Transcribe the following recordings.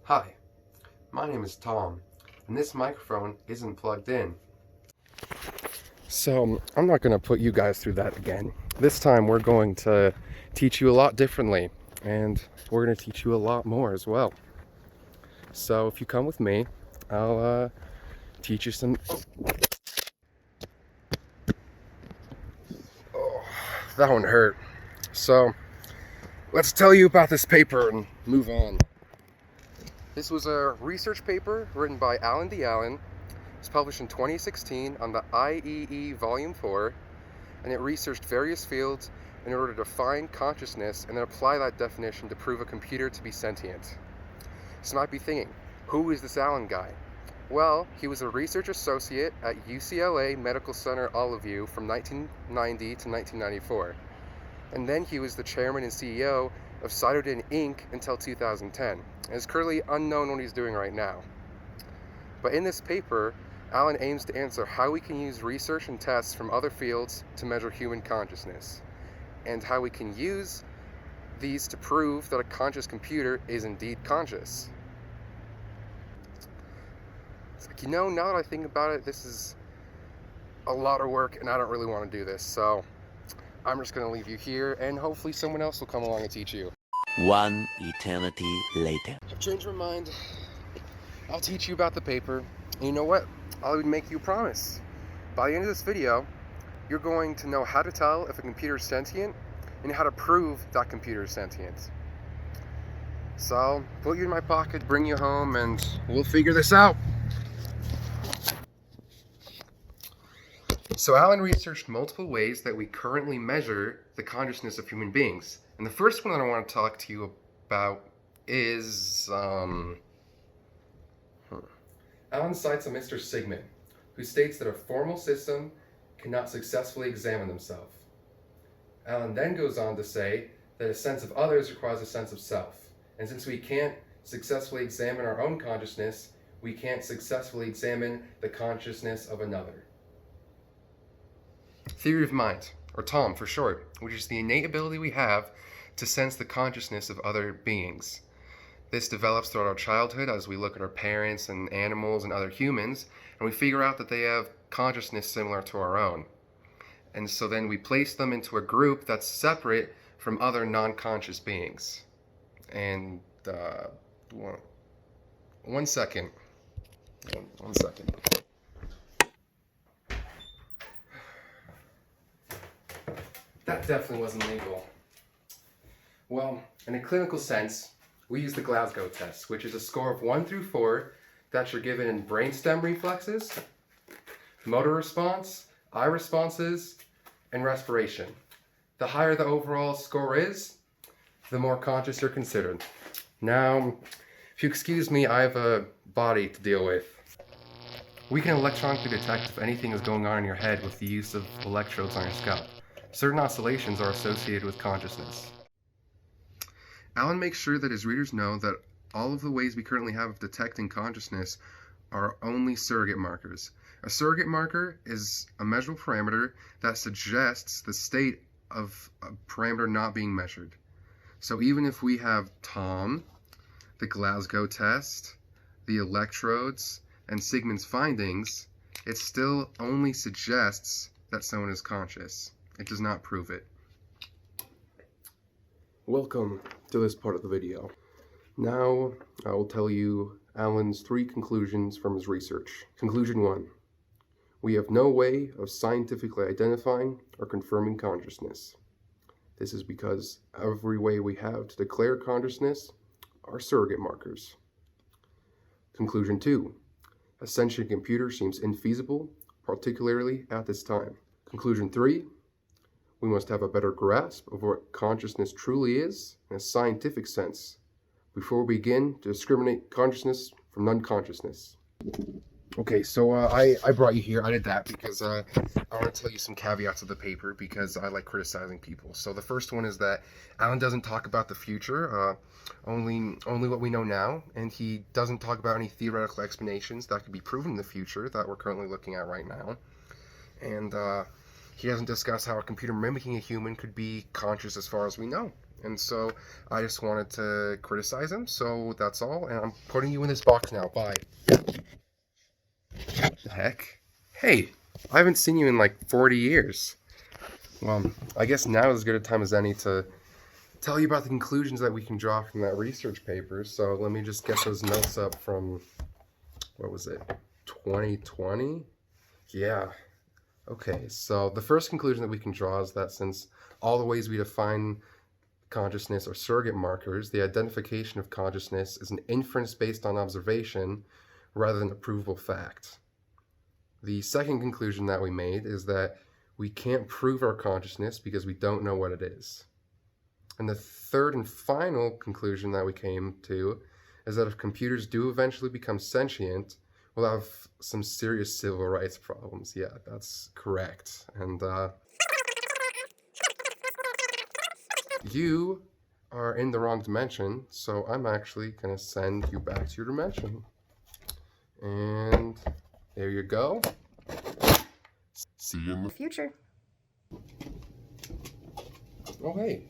Hi, my name is Tom, and this microphone isn't plugged in. So, I'm not going to put you guys through that again. This time we're going to teach you a lot differently, and we're going to teach you a lot more as well. So, if you come with me, I'll teach you some... Oh, that one hurt. So, let's tell you about this paper and move on. This was a research paper written by Alan D. Allen. It was published in 2016 on the IEE Volume 4, and it researched various fields in order to define consciousness and then apply that definition to prove a computer to be sentient. So you might be thinking, who is this Allen guy? Well, he was a research associate at UCLA Medical Center Olive from 1990 to 1994. And then he was the chairman and CEO of Cytodyn Inc. until 2010. And it's currently unknown what he's doing right now. But in this paper, Allen aims to answer how we can use research and tests from other fields to measure human consciousness, and how we can use these to prove that a conscious computer is indeed conscious. It's like, now that I think about it, this is a lot of work and I don't really want to do this, so I'm just going to leave you here and hopefully someone else will come along and teach you. One eternity later. I've changed my mind. I'll teach you about the paper, and you know what? I'll even make you a promise. By the end of this video, you're going to know how to tell if a computer is sentient and how to prove that computer is sentient. So I'll put you in my pocket, bring you home, and we'll figure this out. So Allen researched multiple ways that we currently measure the consciousness of human beings. And the first one that I want to talk to you about is, Allen cites a Mr. Sigmund, who states that a formal system cannot successfully examine themselves. Allen then goes on to say that a sense of others requires a sense of self. And since we can't successfully examine our own consciousness, we can't successfully examine the consciousness of another. Theory of mind, or TOM for short, which is the innate ability we have to sense the consciousness of other beings. This develops throughout our childhood as we look at our parents and animals and other humans, and we figure out that they have consciousness similar to our own. And so then we place them into a group that's separate from other non-conscious beings. And one second. That definitely wasn't legal. Well, in a clinical sense, we use the Glasgow test, which is a score of 1 through 4 that you're given in brainstem reflexes, motor response, eye responses, and respiration. The higher the overall score is, the more conscious you're considered. Now, if you excuse me, I have a body to deal with. We can electronically detect if anything is going on in your head with the use of electrodes on your scalp. Certain oscillations are associated with consciousness. Allen makes sure that his readers know that all of the ways we currently have of detecting consciousness are only surrogate markers. A surrogate marker is a measurable parameter that suggests the state of a parameter not being measured. So even if we have TOM, the Glasgow test, the electrodes, and Sigmund's findings, it still only suggests that someone is conscious. It does not prove it. Welcome to this part of the video. Now I will tell you Allen's 3 conclusions from his research. Conclusion 1. We have no way of scientifically identifying or confirming consciousness. This is because every way we have to declare consciousness are surrogate markers. Conclusion 2. A sentient computer seems infeasible, particularly at this time. Conclusion 3. We must have a better grasp of what consciousness truly is in a scientific sense before we begin to discriminate consciousness from unconsciousness. Okay, so I brought you here. I did that because I want to tell you some caveats of the paper because I like criticizing people. So the first one is that Allen doesn't talk about the future, only what we know now, and he doesn't talk about any theoretical explanations that could be proven in the future that we're currently looking at right now. And he doesn't discuss how a computer mimicking a human could be conscious as far as we know. And so I just wanted to criticize him, so that's all. And I'm putting you in this box now. Bye. What the heck? Hey, I haven't seen you in like 40 years. Well, I guess now is as good a time as any to tell you about the conclusions that we can draw from that research paper. So let me just get those notes up from, what was it, 2020? Yeah. Okay, so the first conclusion that we can draw is that since all the ways we define consciousness are surrogate markers, the identification of consciousness is an inference based on observation rather than a provable fact. The second conclusion that we made is that we can't prove our consciousness because we don't know what it is. And the third and final conclusion that we came to is that if computers do eventually become sentient, we'll have some serious civil rights problems. Yeah, that's correct. And you are in the wrong dimension, so I'm actually going to send you back to your dimension. And there you go. See you in the future. Oh, hey.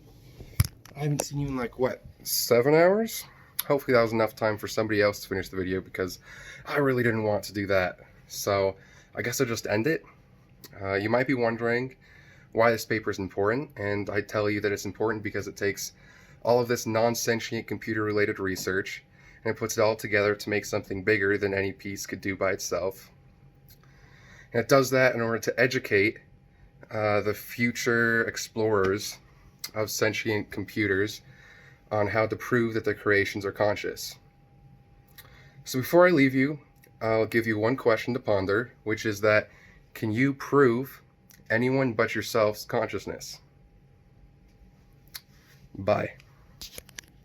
I haven't seen you in like, what, 7 hours? Hopefully that was enough time for somebody else to finish the video because I really didn't want to do that. So I guess I'll just end it. You might be wondering why this paper is important, and I tell you that it's important because it takes all of this non-sentient computer-related research and it puts it all together to make something bigger than any piece could do by itself. And it does that in order to educate the future explorers of sentient computers on how to prove that their creations are conscious. So before I leave you, I'll give you one question to ponder, which is that, can you prove anyone but yourself's consciousness? Bye.